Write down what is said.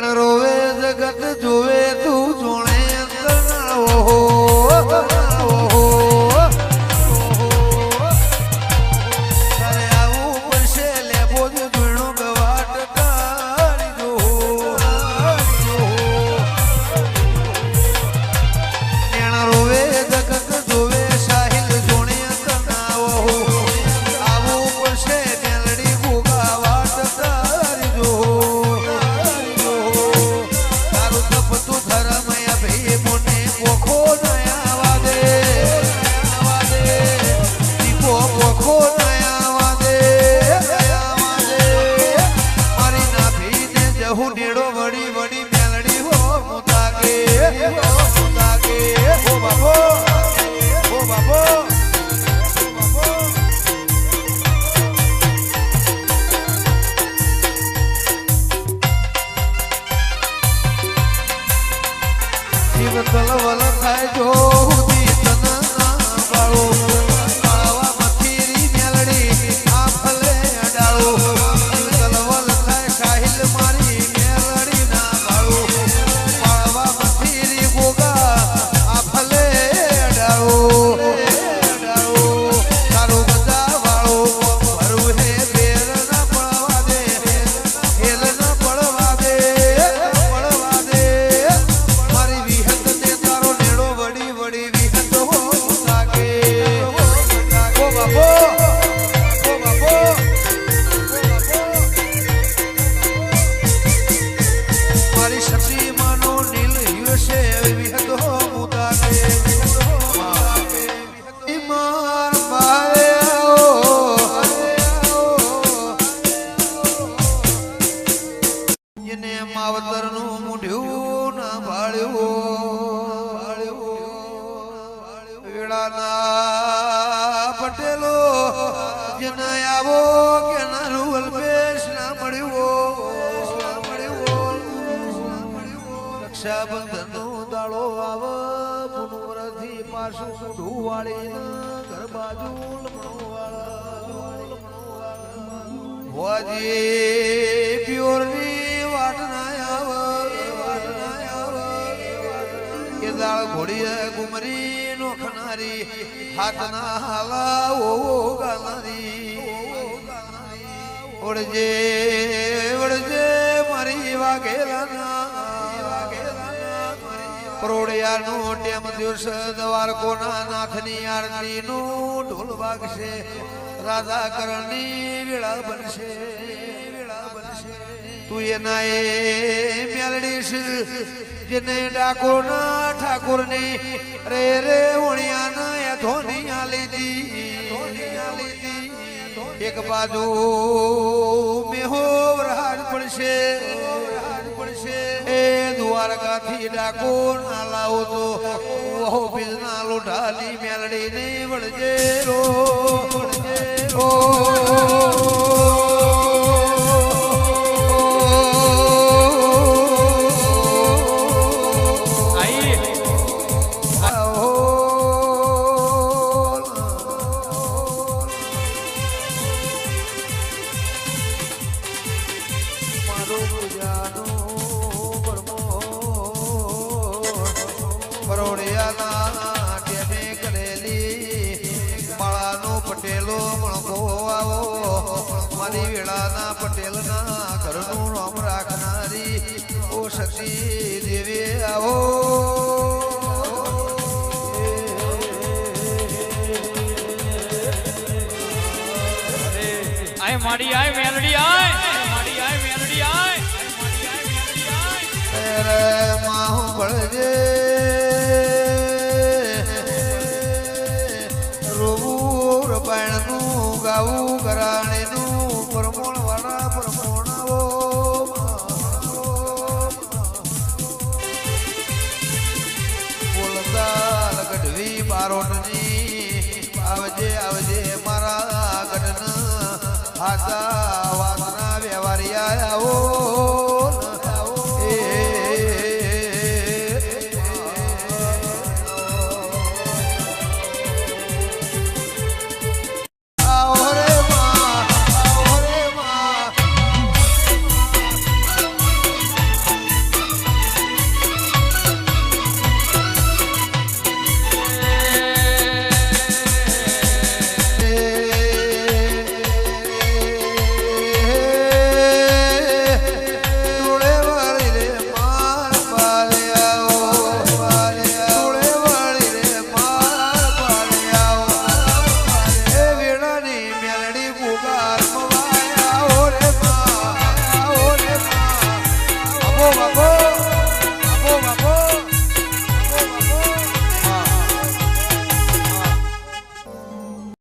નેણ રોવે જગત જોવે તું જોણે અંતર ઓહો તારે આવું પડશે લેબો જ ધૂણો ગવાટ કાઢી દો નેણ રોવે જગત જોવે સાહિલ જોણે અંતર ઓહો આવું પડશે મેલડી ભોગા વાટ કાઢી દો કલવલ થાય જો હુદી તના બાળો બાળવા મથીરી મેલડી આ ફલે અડાળો કલવલ થાય સાહિલ મારી મેલડી ના બાળો બાળવા મથીરી ગોગા આ ફલે અડાળો તારો બધા વાળો ભરવું હે બેર ના પડવા દે હેલ ના પડવા દે મારી વિહત માવતર નું મૂઢ્યું ના ભાળ્યું વેળાના પટેલો જેને આવો કે નાનું અલ્પેશ ના મળ્યું રક્ષાબંધન નો દાડો આવે પુનવરથી પાછું મૂઢું વાળી ઘર બાજુ હોજી પ્યોરની દાળ ઘોડી ગુમરી નો ખનારી હાથના હાલા ઓ ગાનારી ઓળજે ઓળજે મારી વાઘેલા પરોડિયા નો ટેમ દિવસ દ્વારકોના નાથની આરતી નું ઢોલ વાગશે રાધા કરણની વેળા બનશે તું એના એ મેલડી જેને ડાકોર ના ઠાકોર ની રે રે ઓણિયા ના ધોનિયા લીધી એક બાજુ મેહો વરહાદ પડશે એ દ્વારકાથી ડાકોર ના લાવો તો ઓહો બીજ ના લોઢાની મેલડી ને વળજે રો પટેલ ના ઘરનું નામ રાખનારી ઓ શક્તિ દેવી આવો આય માડી આય મેલડી આય માડી આય મેલડી આય રે માહુ બળજે રોવું રબાયણ નું ગાવું ઘરાણે નું પરમોણ વાળા પરમોણાઓ બોલતા ગઢવી બારોટની આવજે આવજે મારા ગઢના હાથા